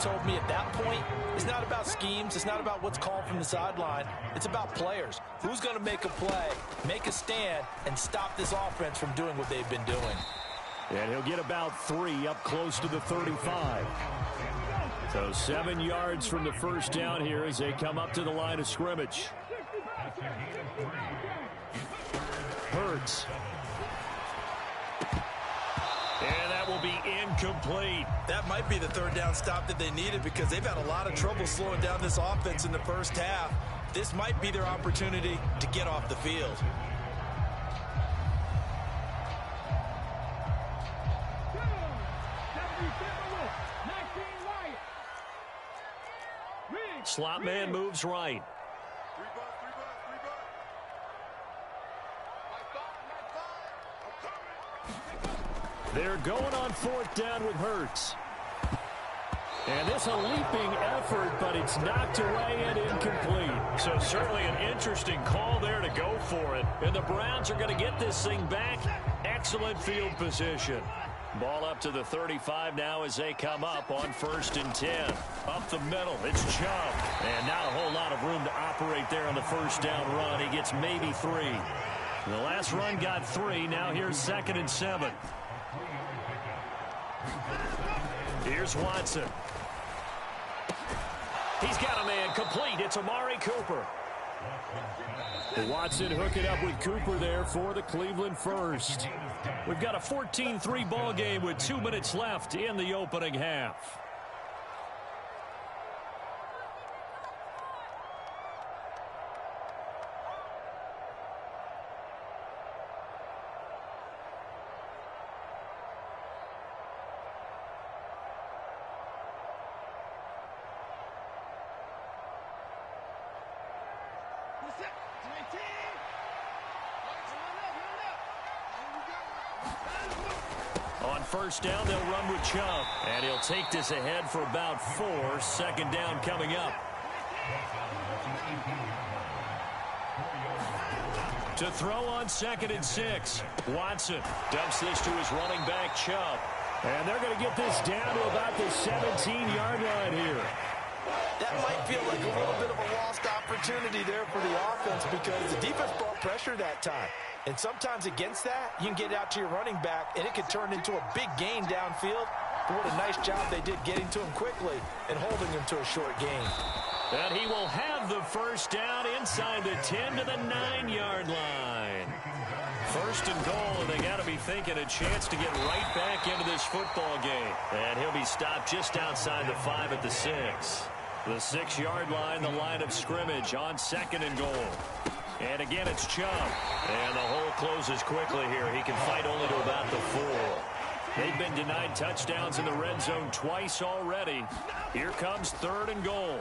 told me at that point, it's not about schemes. It's not about what's called from the sideline. It's about players. Who's going to make a play, make a stand, and stop this offense from doing what they've been doing. And he'll get about 3 up close to the 35. So 7 yards from the first down here as they come up to the line of scrimmage. Hurts. And that will be incomplete. That might be the third down stop that they needed because they've had a lot of trouble slowing down this offense in the first half. This might be their opportunity to get off the field. Slot man moves right. They're going on 4th down with Hurts. And this a leaping effort, but it's knocked away and incomplete. So certainly an interesting call there to go for it. And the Browns are going to get this thing back. Excellent field position. Ball up to the 35 now as they come up on 1st and 10. Up the middle, it's Chubb. And not a whole lot of room to operate there on the first down run. He gets maybe 3. The last run got 3. Now here's 2nd and 7. Here's Watson. He's got a man complete. It's Amari Cooper. Watson hooking up with Cooper there for the Cleveland first. We've got a 14-3 ball game with 2 minutes left in the opening half. On first down, they'll run with Chubb. And he'll take this ahead for about 4. 2nd down coming up. To throw on 2nd and 6. Watson dumps this to his running back, Chubb. And they're going to get this down to about the 17-yard line here. That might feel like a little bit of a lost opportunity there for the offense because the defense brought pressure that time. And sometimes against that, you can get out to your running back, and it could turn into a big gain downfield. But what a nice job they did getting to him quickly and holding him to a short gain. And he will have the first down inside the 10 to the 9-yard line. 1st and goal, and they got to be thinking a chance to get right back into this football game. And he'll be stopped just outside the 5 at the 6. The 6-yard line, the line of scrimmage on 2nd and goal. And again, it's Chubb. And the hole closes quickly here. He can fight only to about the 4. They've been denied touchdowns in the red zone twice already. Here comes 3rd and goal.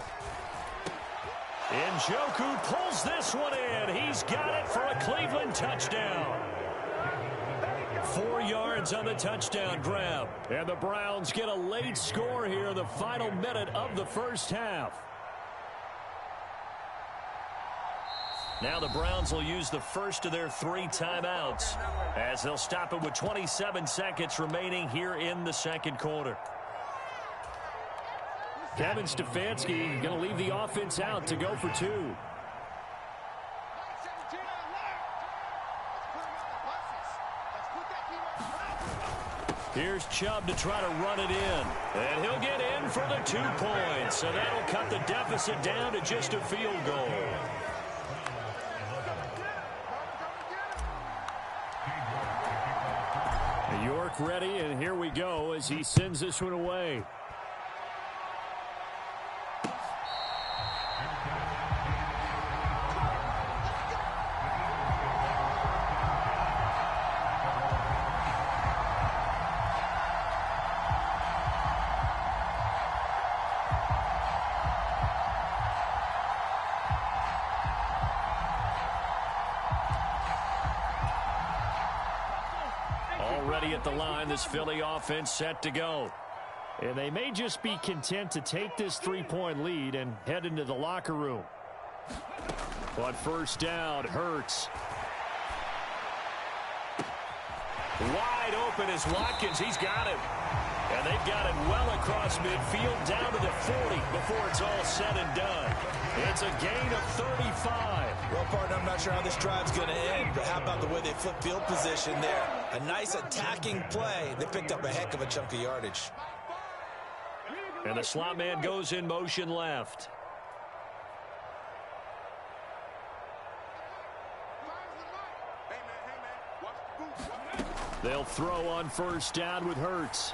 Njoku pulls this one in. He's got it for a Cleveland touchdown. 4 yards on the touchdown grab. And the Browns get a late score here in the final minute of the first half. Now the Browns will use the first of their 3 timeouts as they'll stop it with 27 seconds remaining here in the 2nd quarter. Kevin Stefanski going to leave the offense out to go for 2. Here's Chubb to try to run it in. And he'll get in for the 2 points. So that'll cut the deficit down to just a field goal. York ready, and here we go as he sends this one away. Already at the line, this Philly offense set to go. And they may just be content to take this 3-point lead and head into the locker room. But first down, Hurts. Wide open is Watkins. He's got it. And they've got it well across midfield down to the 40 before it's all said and done. It's a gain of 35. Well, partner, I'm not sure how this drive's going to end, but how about the way they flip field position there? A nice attacking play. They picked up a heck of a chunk of yardage. And the slot man goes in motion left. They'll throw on first down with Hurts.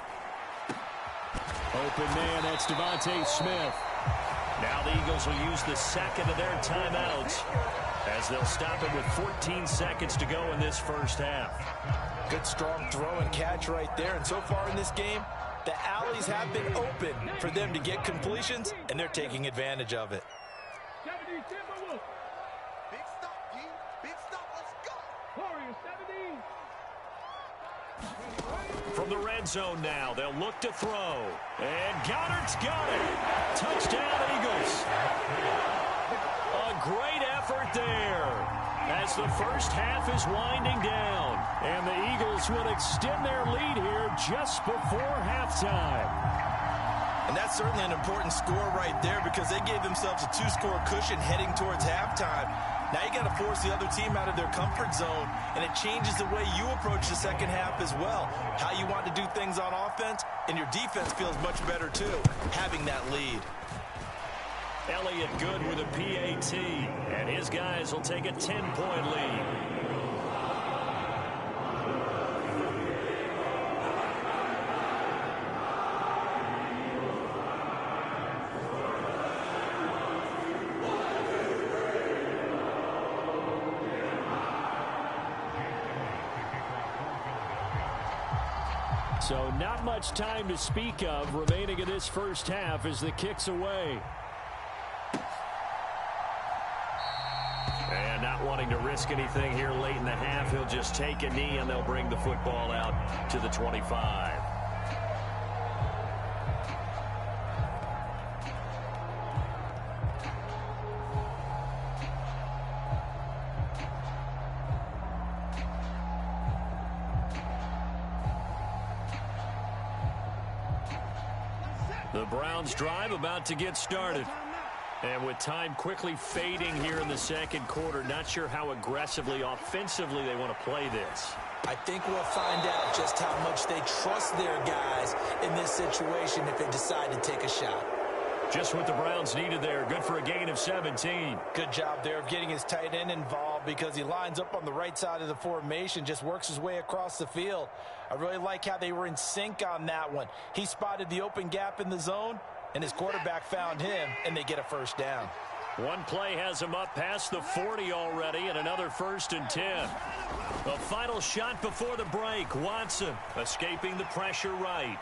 Open man, that's Devontae Smith. Now the Eagles will use the second of their timeouts as they'll stop it with 14 seconds to go in this first half. Good strong throw and catch right there. And so far in this game, the alleys have been open for them to get completions, and they're taking advantage of it. From the red zone now, they'll look to throw. And Goddard's got it. Touchdown, Eagles. A great effort there as the first half is winding down. And the Eagles will extend their lead here just before halftime. And that's certainly an important score right there because they gave themselves a 2-score cushion heading towards halftime. Now you got to force the other team out of their comfort zone, and it changes the way you approach the second half as well. How you want to do things on offense, and your defense feels much better too, having that lead. Elliott good with a PAT, and his guys will take a 10-point lead. So not much time to speak of remaining in this first half as the kick's away. And not wanting to risk anything here late in the half, he'll just take a knee and they'll bring the football out to the 25. The Browns drive about to get started. And with time quickly fading here in the second quarter, not sure how aggressively, offensively they want to play this. I think we'll find out just how much they trust their guys in this situation if they decide to take a shot. Just what the Browns needed there. Good for a gain of 17. Good job there of getting his tight end involved because he lines up on the right side of the formation, just works his way across the field. I really like how they were in sync on that one. He spotted the open gap in the zone, and his quarterback found him, and they get a first down. One play has him up past the 40 already, and another 1st and 10. The final shot before the break. Watson escaping the pressure right.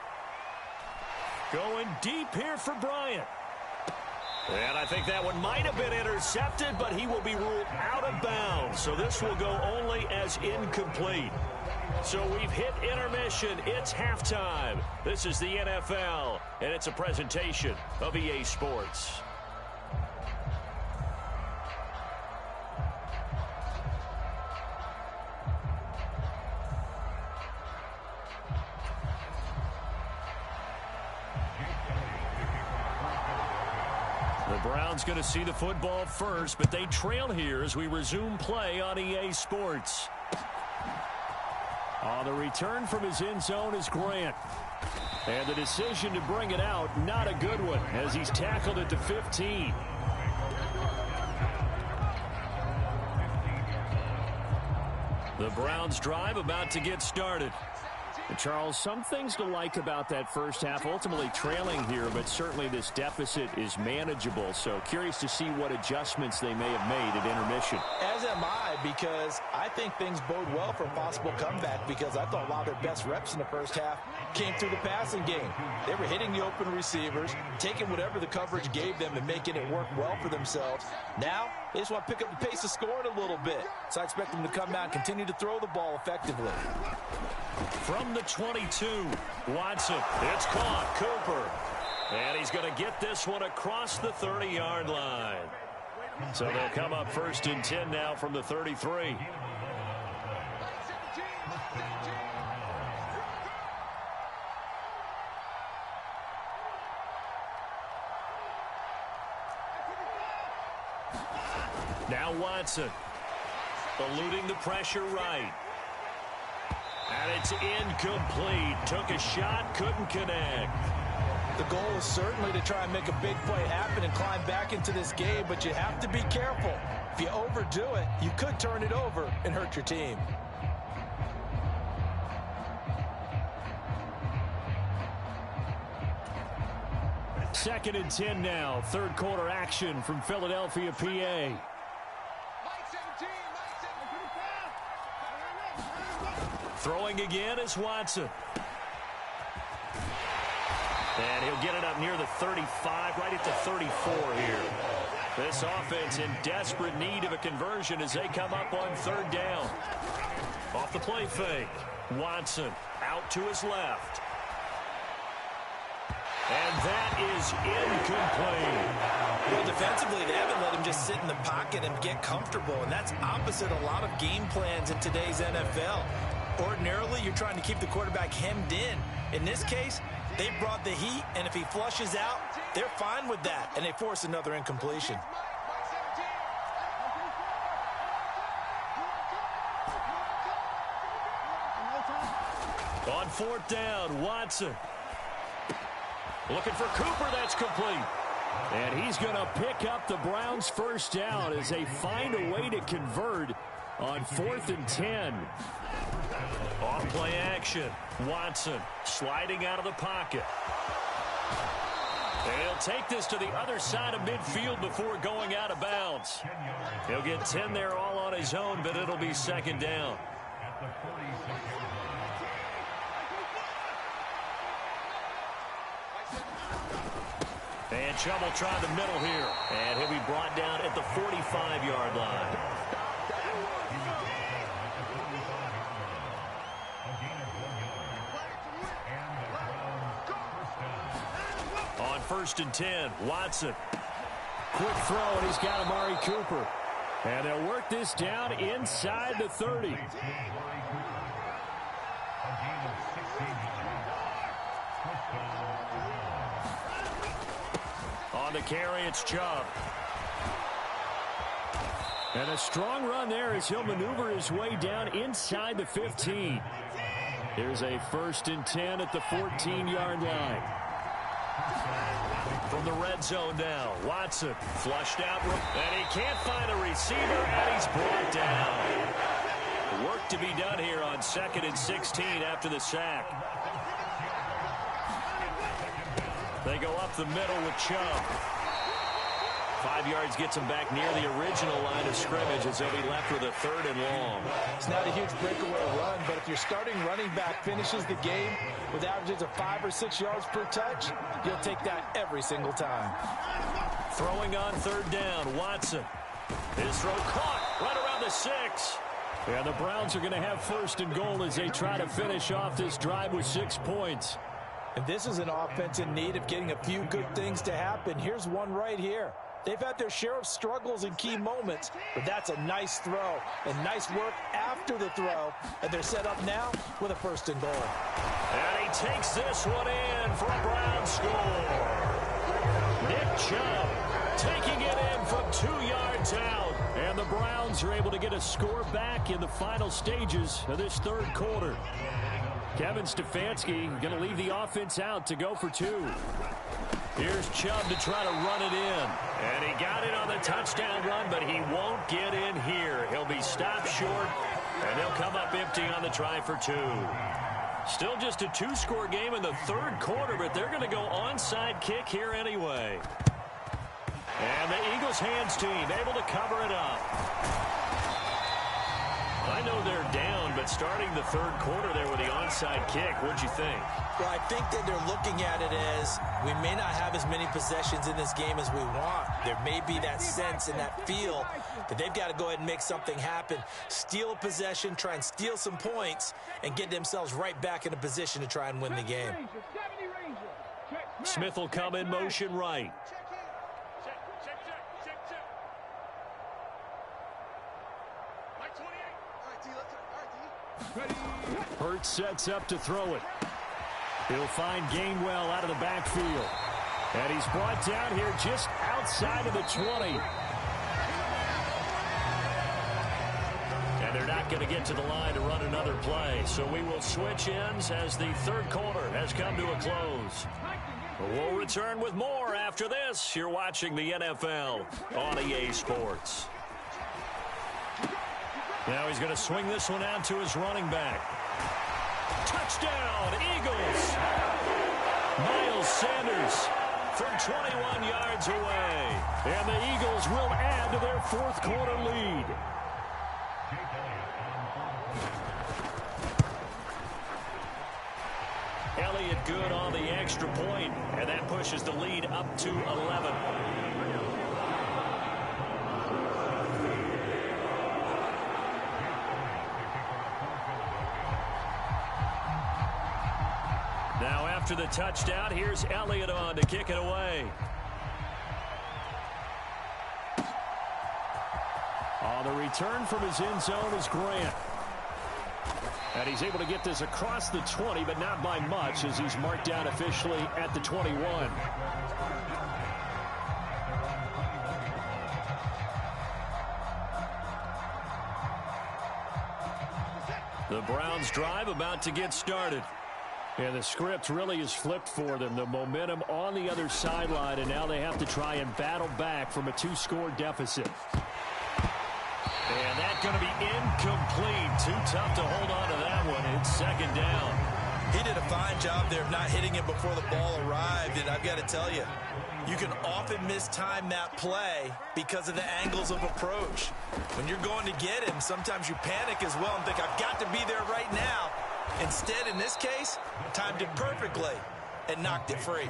Going deep here for Bryant. And I think that one might have been intercepted, but he will be ruled out of bounds. So this will go only as incomplete. So we've hit intermission. It's halftime. This is the NFL, and it's a presentation of EA Sports. The Browns going to see the football first, but they trail here as we resume play on EA Sports. On the return from his end zone is Grant. And the decision to bring it out, not a good one, as he's tackled at the 15. The Browns drive about to get started. Charles, some things to like about that first half, ultimately trailing here, but certainly this deficit is manageable. So curious to see what adjustments they may have made at intermission. As am I, because I think things bode well for a possible comeback, because I thought a lot of their best reps in the first half came through the passing game. They were hitting the open receivers, taking whatever the coverage gave them and making it work well for themselves. Now, they just want to pick up the pace of scoring a little bit. So I expect them to come out and continue to throw the ball effectively. From the 22, Watson, it's caught, Cooper. And he's going to get this one across the 30-yard line. So they'll come up 1st and 10 now from the 33. Now Watson. Eluding the pressure right. And it's incomplete. Took a shot, couldn't connect. The goal is certainly to try and make a big play happen and climb back into this game, but you have to be careful. If you overdo it, you could turn it over and hurt your team. Second and 10 now. Third quarter action from Philadelphia, PA. Throwing again is Watson. And he'll get it up near the 35, right at the 34 here. This offense in desperate need of a conversion as they come up on third down. Off the play fake. Watson out to his left. And that is incomplete. Well, defensively, they haven't let him just sit in the pocket and get comfortable, and that's opposite a lot of game plans in today's NFL. Ordinarily, you're trying to keep the quarterback hemmed in. In this case, they brought the heat, and if he flushes out, they're fine with that, and they force another incompletion. On fourth down, Watson. Looking for Cooper, that's complete. And he's going to pick up the Browns' first down as they find a way to convert on 4th and 10. Off play action. Watson sliding out of the pocket. And he'll take this to the other side of midfield before going out of bounds. He'll get 10 there all on his own, but it'll be second down. And Chubb will try the middle here. And he'll be brought down at the 45-yard line. On 1st and 10, Watson. Quick throw, and he's got Amari Cooper. And they'll work this down inside the 30. On the carry, it's Chubb. And a strong run there as he'll maneuver his way down inside the 15. Here's a 1st and 10 at the 14-yard line. From the red zone now, Watson flushed out, and he can't find a receiver, and he's brought down. Work to be done here on 2nd and 16 after the sack. They go up the middle with Chubb. 5 yards gets him back near the original line of scrimmage as they'll be left with a 3rd and long. It's not a huge breakaway run, but if your starting running back finishes the game with averages of 5 or 6 yards per touch, you'll take that every single time. Throwing on 3rd down, Watson. His throw caught right around the 6. And the Browns are going to have 1st and goal as they try to finish off this drive with 6 points. And this is an offense in need of getting a few good things to happen. Here's one right here. They've had their share of struggles in key moments, but that's a nice throw and nice work after the throw. And they're set up now with a 1st and goal. And he takes this one in for a Brown score. Nick Chubb taking it in from 2 yards out. And the Browns are able to get a score back in the final stages of this 3rd quarter. Kevin Stefanski going to leave the offense out to go for 2. Here's Chubb to try to run it in. And he got it on the touchdown run, but he won't get in here. He'll be stopped short, and they'll come up empty on the try for 2. Still just a 2-score game in the 3rd quarter, but they're going to go onside kick here anyway. And the Eagles hands team able to cover it up. I know they're down, but starting the 3rd quarter there with the onside kick, what'd you think? Well, I think that they're looking at it as we may not have as many possessions in this game as we want. There may be that sense and that feel that they've got to go ahead and make something happen, steal a possession, try and steal some points, and get themselves right back in a position to try and win the game. Smith will come in motion right. Hurts sets up to throw it. He'll find Gainwell out of the backfield. And he's brought down here just outside of the 20. they're not going to get to the line to run another play. So we will switch ends as the third quarter has come to a close. We'll return with more after this. You're watching the NFL on EA Sports. Now he's going to swing this one out to his running back. Touchdown, Eagles! Miles Sanders from 21 yards away. And the Eagles will add to their fourth quarter lead. Elliott good on the extra point, and that pushes the lead up to 11. Now after the touchdown, here's Elliott on to kick it away. On the return from his end zone is Grant. And he's able to get this across the 20, but not by much, as he's marked down officially at the 21. The Browns drive about to get started. And the script really is flipped for them. The momentum on the other sideline, and now they have to try and battle back from a 2-score deficit. And that's going to be incomplete. Too tough to hold on to that one. It's second down. He did a fine job there of not hitting it before the ball arrived. And I've got to tell you, you can often mistime that play because of the angles of approach. When you're going to get him, sometimes you panic as well and think, I've got to be there right now. Instead, in this case, timed it perfectly and knocked it free.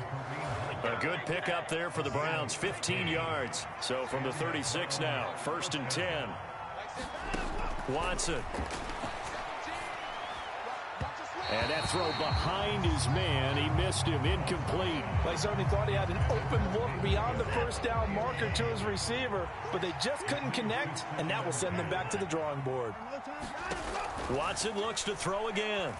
A good pickup there for the Browns, 15 yards. So from the 36 now, 1st and 10. Watson. And that throw behind his man. He missed him, incomplete. They certainly thought he had an open look beyond the first down marker to his receiver, but they just couldn't connect, and that will send them back to the drawing board. Watson looks to throw again.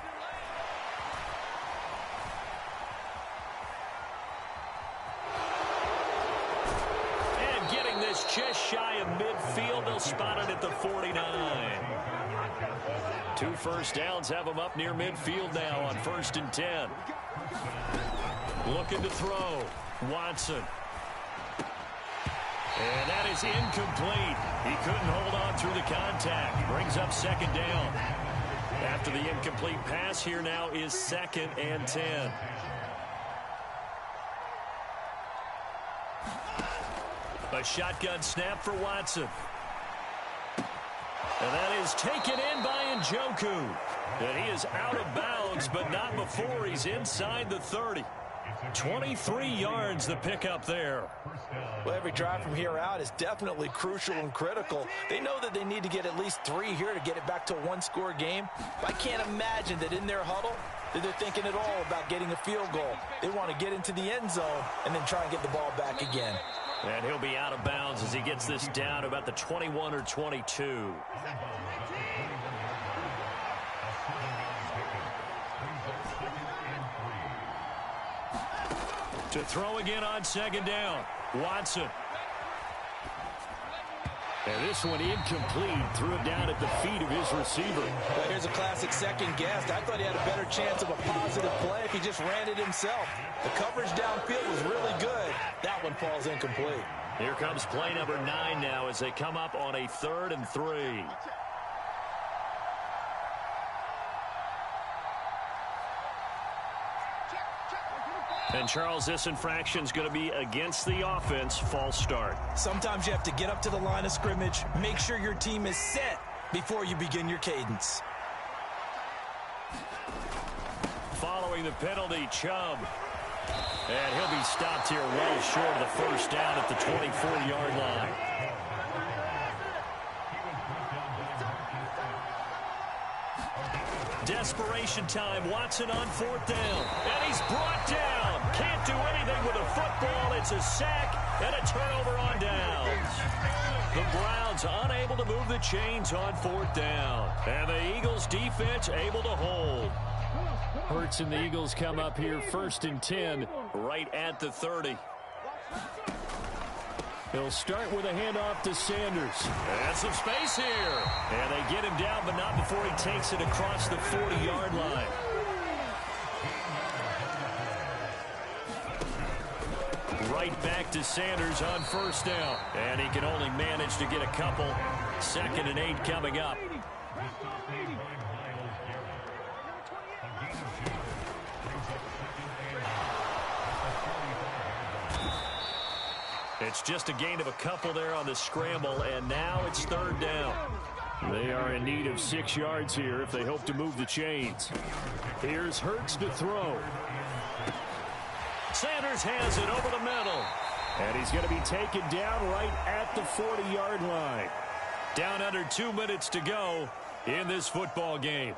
And getting this just shy of midfield, they'll spot it at the 49. 2 first downs have him up near midfield now on 1st and 10. Looking to throw. Watson. And that is incomplete. He couldn't hold on through the contact. Brings up second down. After the incomplete pass, here now is 2nd and 10. A shotgun snap for Watson. And that is taken in by Njoku. And he is out of bounds, but not before he's inside the 30. 23 yards the pickup there. Well, every drive from here out is definitely crucial and critical. They know that they need to get at least 3 here to get it back to a 1-score game. But I can't imagine that in their huddle that they're thinking at all about getting a field goal. They want to get into the end zone and then try and get the ball back again. And he'll be out of bounds as he gets this down to about the 21 or 22. To throw again on second down. Watson. And this one incomplete. Threw it down at the feet of his receiver. Well, here's a classic second guess. I thought he had a better chance of a positive play if he just ran it himself. The coverage downfield was really good. That one falls incomplete. Here comes play number 9 now as they come up on a 3rd and 3. And, Charles, this infraction is going to be against the offense. False start. Sometimes you have to get up to the line of scrimmage, make sure your team is set before you begin your cadence. Following the penalty, Chubb. And he'll be stopped here well short of the first down at the 24-yard line. Desperation time. Watson on 4th down. And he's brought down. Can't do anything with a football. It's a sack and a turnover on downs. The Browns unable to move the chains on 4th down. And the Eagles defense able to hold. Hurts and the Eagles come up here 1st and 10 right at the 30. He'll start with a handoff to Sanders. And some space here. And they get him down, but not before he takes it across the 40-yard line. Right back to Sanders on first down. And he can only manage to get a couple. 2nd and 8 coming up. It's just a gain of a couple there on the scramble, and now it's 3rd down. They are in need of 6 yards here if they hope to move the chains. Here's Hurts to throw. Sanders has it over the middle. And he's going to be taken down right at the 40-yard line. Down under 2 minutes to go in this football game.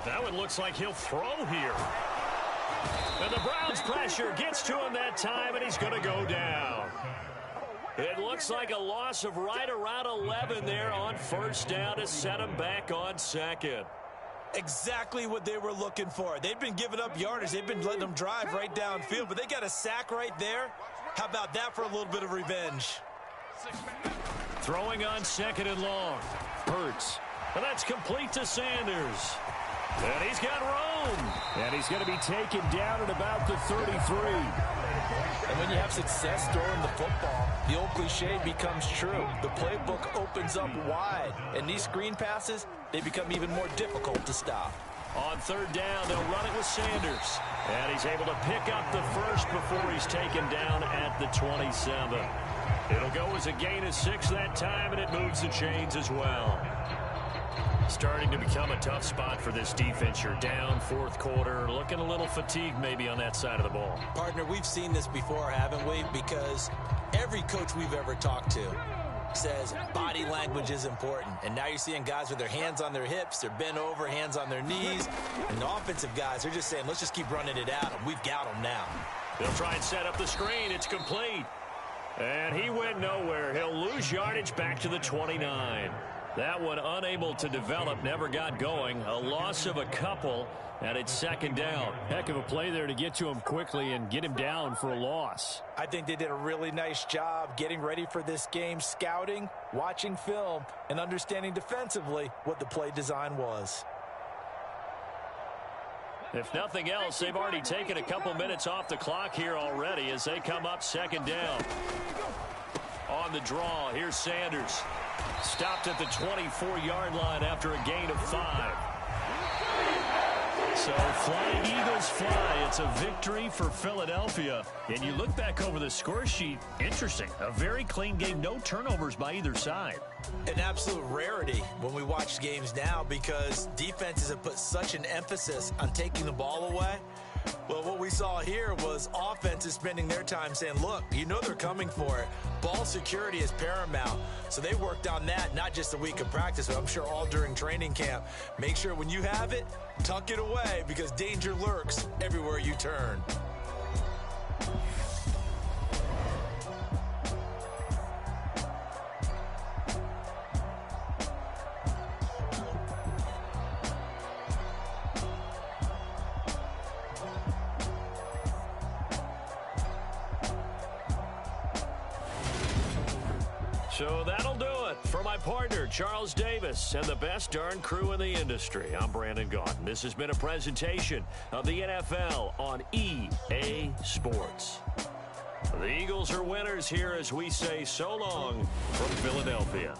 That one looks like he'll throw here. And the Browns pressure gets to him that time, and he's going to go down. It looks like a loss of right around 11 there on first down to set him back on 2nd. Exactly what they were looking for. They've been giving up yardage. They've been letting them drive right downfield, but they got a sack right there. How about that for a little bit of revenge? Throwing on 2nd and long. Hurts. And that's complete to Sanders. And he's got room. And he's going to be taken down at about the 33. And when you have success throwing the football, the old cliche becomes true. The playbook opens up wide. And these screen passes, they become even more difficult to stop. On 3rd down, they'll run it with Sanders. And he's able to pick up the first before he's taken down at the 27. It'll go as a gain of 6 that time, and it moves the chains as well. Starting to become a tough spot for this defense. You're down 4th quarter, looking a little fatigued maybe on that side of the ball. Partner, we've seen this before, haven't we? Because every coach we've ever talked to says body language is important. And now you're seeing guys with their hands on their hips, they're bent over, hands on their knees. And the offensive guys, they're just saying, let's just keep running it at them. We've got them now. They'll try and set up the screen. It's complete. And he went nowhere. He'll lose yardage back to the 29. That one unable to develop, never got going. A loss of a couple, and it's 2nd down. Heck of a play there to get to him quickly and get him down for a loss. I think they did a really nice job getting ready for this game, scouting, watching film, and understanding defensively what the play design was. If nothing else, they've already taken a couple minutes off the clock here already as they come up 2nd down. On the draw, here's Sanders. Stopped at the 24-yard line after a gain of 5. So flying Eagles fly. It's a victory for Philadelphia. And you look back over the score sheet, interesting. A very clean game, no turnovers by either side. An absolute rarity when we watch games now because defenses have put such an emphasis on taking the ball away. Well, what we saw here was offenses spending their time saying, look, you know they're coming for it. Ball security is paramount. So they worked on that not just a week of practice, but I'm sure all during training camp. Make sure when you have it, tuck it away because danger lurks everywhere you turn. So that'll do it. For my partner, Charles Davis, and the best darn crew in the industry, I'm Brandon Gaudin. This has been a presentation of the NFL on EA Sports. The Eagles are winners here as we say so long from Philadelphia.